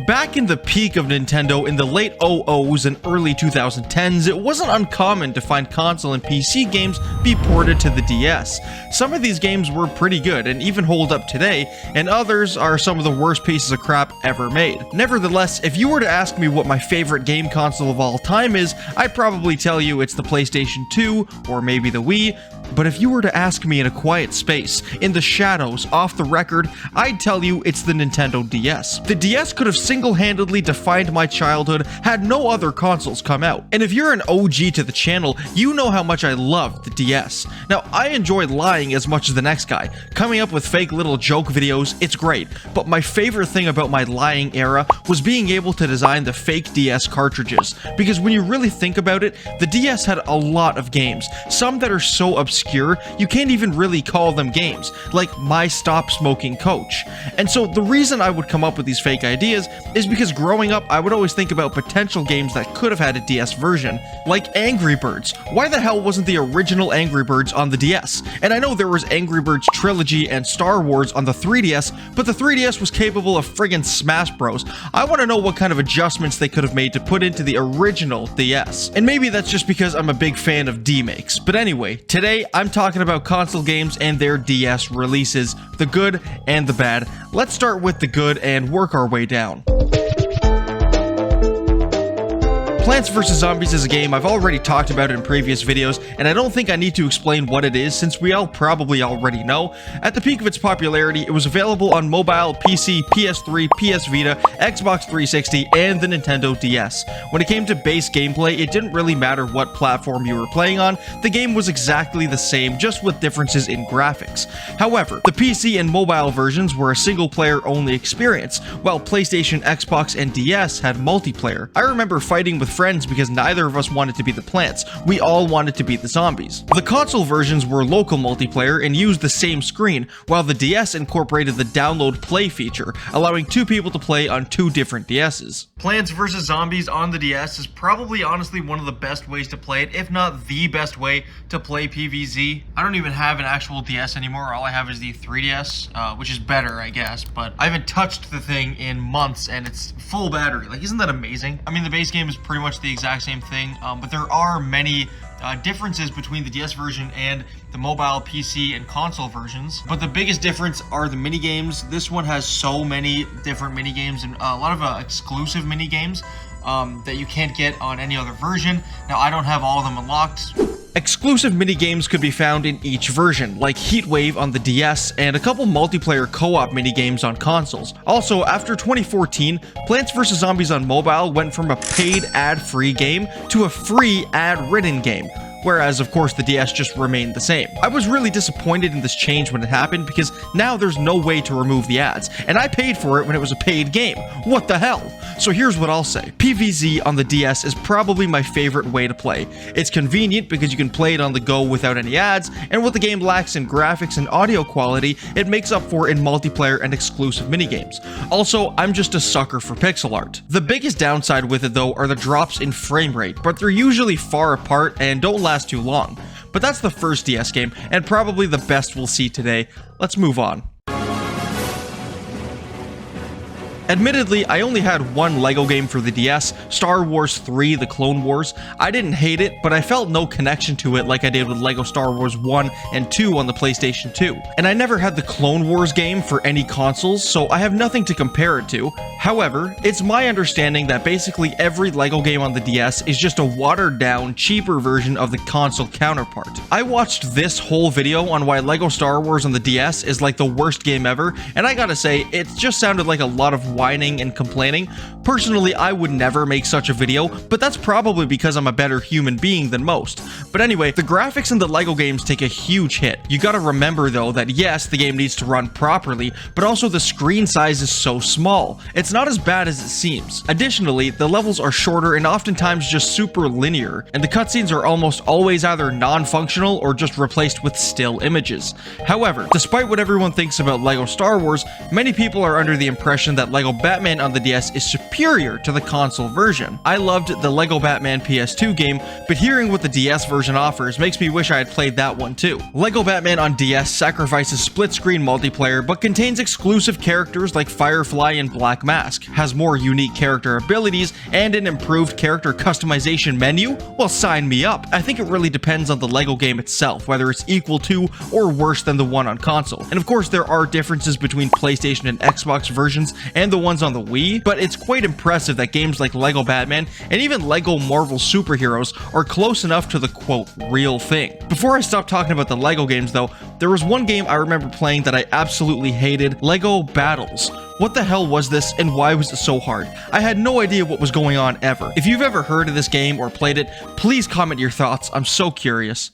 Back in the peak of Nintendo in the late 00s and early 2010s, it wasn't uncommon to find console and PC games be ported to the DS. Some of these games were pretty good and even hold up today, and others are some of the worst pieces of crap ever made. Nevertheless, if you were to ask me what my favorite game console of all time is, I'd probably tell you it's the PlayStation 2 or maybe the Wii. But if you were to ask me in a quiet space, in the shadows, off the record, I'd tell you it's the Nintendo DS. The DS could have single-handedly defined my childhood had no other consoles come out. And if you're an OG to the channel, you know how much I loved the DS. Now, I enjoy lying as much as the next guy. Coming up with fake little joke videos, it's great. But my favorite thing about my lying era was being able to design the fake DS cartridges. Because when you really think about it, the DS had a lot of games. Some that are so obscure you can't even really call them games, like My Stop Smoking Coach. And so the reason I would come up with these fake ideas is because growing up I would always think about potential games that could have had a DS version, like Angry Birds. Why the hell wasn't the original Angry Birds on the DS? And I know there was Angry Birds Trilogy and Star Wars on the 3DS, but the 3DS was capable of friggin' Smash Bros. I want to know what kind of adjustments they could have made to put into the original DS. And maybe that's just because I'm a big fan of D-makes. But anyway, today I'm talking about console games and their DS releases, the good and the bad. Let's start with the good and work our way down. Plants vs. Zombies is a game I've already talked about in previous videos, and I don't think I need to explain what it is since we all probably already know. At the peak of its popularity, it was available on mobile, PC, PS3, PS Vita, Xbox 360, and the Nintendo DS. When it came to base gameplay, it didn't really matter what platform you were playing on, the game was exactly the same, just with differences in graphics. However, the PC and mobile versions were a single-player only experience, while PlayStation, Xbox, and DS had multiplayer. I remember fighting with friends because neither of us wanted to be the plants, we all wanted to be the zombies. The console versions were local multiplayer and used the same screen, while the DS incorporated the download play feature, allowing two people to play on two different DSs. Plants vs. Zombies on the DS is probably honestly one of the best ways to play it, if not the best way to play PvZ. I don't even have an actual DS anymore, all I have is the 3DS, which is better I guess, but I haven't touched the thing in months and it's full battery. Like, isn't that amazing? I mean, the base game is pretty much the exact same thing, but there are many differences between the DS version and the mobile, PC, and console versions. But the biggest difference are the minigames. This one has so many different minigames and a lot of exclusive minigames that you can't get on any other version. Now, I don't have all of them unlocked. Exclusive minigames could be found in each version, like Heatwave on the DS and a couple multiplayer co-op minigames on consoles. Also, after 2014, Plants vs. Zombies on mobile went from a paid ad-free game to a free ad-ridden game, whereas of course the DS just remained the same. I was really disappointed in this change when it happened because now there's no way to remove the ads, and I paid for it when it was a paid game. What the hell? So here's what I'll say. PvZ on the DS is probably my favorite way to play. It's convenient because you can play it on the go without any ads, and what the game lacks in graphics and audio quality, it makes up for in multiplayer and exclusive minigames. Also, I'm just a sucker for pixel art. The biggest downside with it though are the drops in frame rate, but they're usually far apart and don't last too long. But that's the first DS game, and probably the best we'll see today. Let's move on. Admittedly, I only had one LEGO game for the DS, Star Wars 3: The Clone Wars. I didn't hate it, but I felt no connection to it like I did with LEGO Star Wars 1 and 2 on the PlayStation 2. And I never had the Clone Wars game for any consoles, so I have nothing to compare it to. However, it's my understanding that basically every LEGO game on the DS is just a watered-down, cheaper version of the console counterpart. I watched this whole video on why LEGO Star Wars on the DS is like the worst game ever, and I gotta say, it just sounded like a lot of whining and complaining. Personally, I would never make such a video, but that's probably because I'm a better human being than most. But anyway, the graphics in the LEGO games take a huge hit. You gotta remember though that yes, the game needs to run properly, but also the screen size is so small. It's not as bad as it seems. Additionally, the levels are shorter and oftentimes just super linear, and the cutscenes are almost always either non-functional or just replaced with still images. However, despite what everyone thinks about LEGO Star Wars, many people are under the impression that LEGO Lego Batman on the DS is superior to the console version. I loved the Lego Batman PS2 game, but hearing what the DS version offers makes me wish I had played that one too. Lego Batman on DS sacrifices split-screen multiplayer, but contains exclusive characters like Firefly and Black Mask, has more unique character abilities, and an improved character customization menu. Well, sign me up. I think it really depends on the Lego game itself, whether it's equal to or worse than the one on console. And of course, there are differences between PlayStation and Xbox versions and the ones on the Wii, but it's quite impressive that games like Lego Batman and even Lego Marvel Superheroes are close enough to the quote real thing. Before I stop talking about the Lego games though, there was one game I remember playing that I absolutely hated: Lego Battles. What the hell was this, and why was it so hard? I had no idea what was going on ever. If you've ever heard of this game or played it, please comment your thoughts. I'm so curious.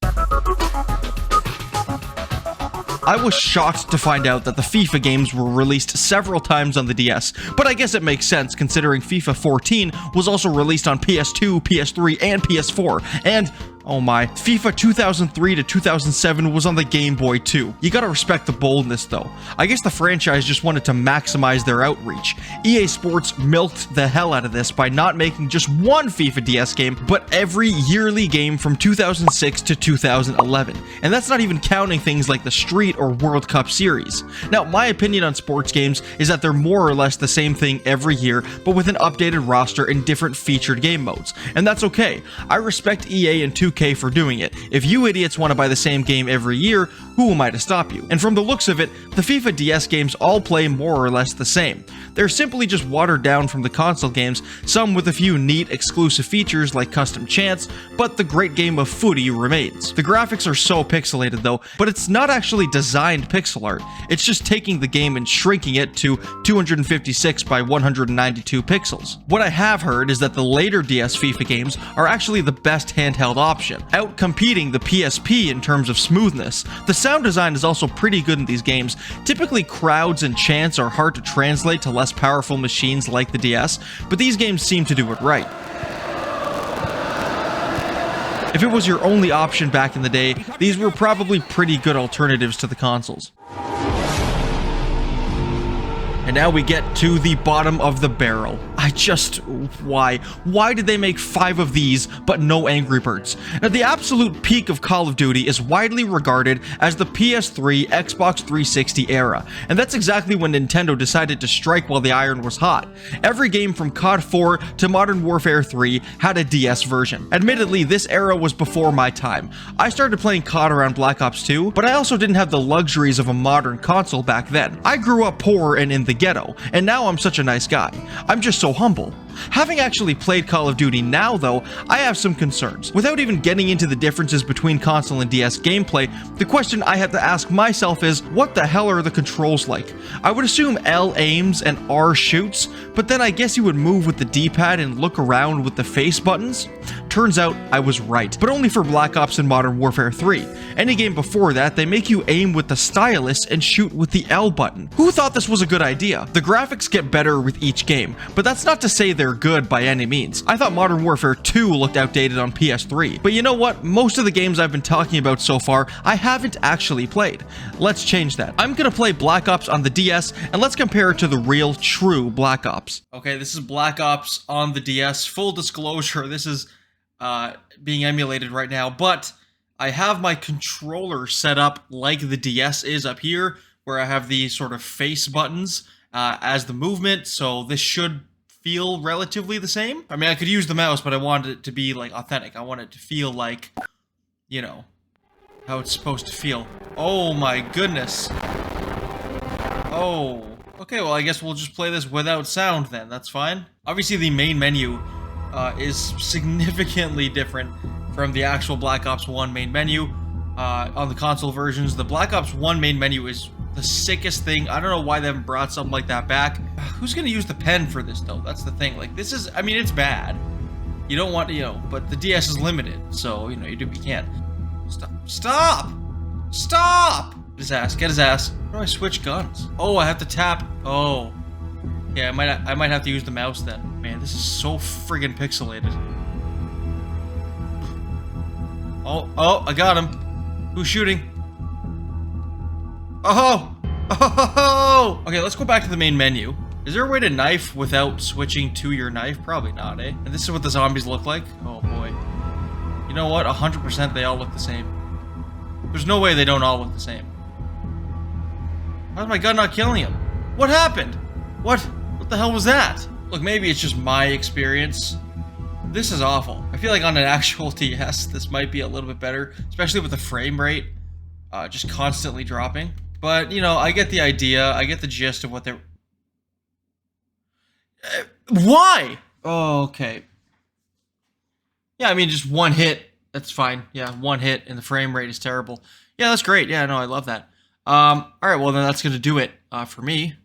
I was shocked to find out that the FIFA games were released several times on the DS, but I guess it makes sense considering FIFA 14 was also released on PS2, PS3, and PS4, and oh my, FIFA 2003 to 2007 was on the Game Boy too. You gotta respect the boldness though. I guess the franchise just wanted to maximize their outreach. EA Sports milked the hell out of this by not making just one FIFA DS game, but every yearly game from 2006 to 2011. And that's not even counting things like the Street or World Cup series. Now, my opinion on sports games is that they're more or less the same thing every year, but with an updated roster and different featured game modes. And that's okay. I respect EA and 2K for doing it. If you idiots want to buy the same game every year, who am I to stop you? And from the looks of it, the FIFA DS games all play more or less the same. They're simply just watered down from the console games, some with a few neat exclusive features like custom chants, but the great game of footy remains. The graphics are so pixelated though, but it's not actually designed pixel art. It's just taking the game and shrinking it to 256 by 192 pixels. What I have heard is that the later DS FIFA games are actually the best handheld option, out-competing the PSP in terms of smoothness. The sound design is also pretty good in these games. Typically, crowds and chants are hard to translate to less powerful machines like the DS, but these games seem to do it right. If it was your only option back in the day, these were probably pretty good alternatives to the consoles. And now we get to the bottom of the barrel. Why? Why did they make 5 of these, but no Angry Birds? Now, the absolute peak of Call of Duty is widely regarded as the PS3, Xbox 360 era, and that's exactly when Nintendo decided to strike while the iron was hot. Every game from COD 4 to Modern Warfare 3 had a DS version. Admittedly, this era was before my time. I started playing COD around Black Ops 2, but I also didn't have the luxuries of a modern console back then. I grew up poor and in the ghetto, and now I'm such a nice guy. I'm just so humble. Having actually played Call of Duty now though, I have some concerns. Without even getting into the differences between console and DS gameplay, the question I have to ask myself is, what the hell are the controls like? I would assume L aims and R shoots, but then I guess you would move with the D-pad and look around with the face buttons? Turns out I was right, but only for Black Ops and Modern Warfare 3. Any game before that, they make you aim with the stylus and shoot with the L button. Who thought this was a good idea? The graphics get better with each game, but that's not to say they're good by any means. I thought Modern Warfare 2 looked outdated on PS3, but you know what? Most of the games I've been talking about so far, I haven't actually played. Let's change that. I'm gonna play Black Ops on the DS, and let's compare it to the real, true Black Ops. Okay, this is Black Ops on the DS. Full disclosure, this is being emulated right now, but I have my controller set up like the DS is up here, where I have the sort of face buttons as the movement, so this should feel relatively the same. I mean, I could use the mouse, but I wanted it to be, like, authentic. I want it to feel like, you know, how it's supposed to feel. Oh my goodness. Oh. Okay, well, I guess we'll just play this without sound then. That's fine. Obviously, the main menu is significantly different from the actual Black Ops 1 main menu. On the console versions, the Black Ops 1 main menu is the sickest thing. I don't know why they haven't brought something like that back. Who's gonna use the pen for this though? That's the thing. Like, this is, I mean, it's bad. You don't want to, you know, but the DS is limited, so, you know, you do what you can. Stop. Stop! Stop! Get his ass. Get his ass. How do I switch guns? Oh, I have to tap. Oh. Yeah, I might have to use the mouse then. Man, this is so friggin' pixelated. Oh, I got him. Who's shooting? Oh! Oh! Okay, let's go back to the main menu. Is there a way to knife without switching to your knife? Probably not, eh? And this is what the zombies look like? Oh boy. You know what? 100% they all look the same. There's no way they don't all look the same. How's my gun not killing him? What happened? What the hell was that? Look, maybe it's just my experience. This is awful. I feel like on an actual TS, this might be a little bit better, especially with the frame rate just constantly dropping. But, you know, I get the idea. I get the gist of what they're... why? Oh, okay. Yeah, I mean, just one hit. That's fine. Yeah, one hit and the frame rate is terrible. Yeah, that's great. Yeah, no, I love that. All right, well, then that's going to do it for me.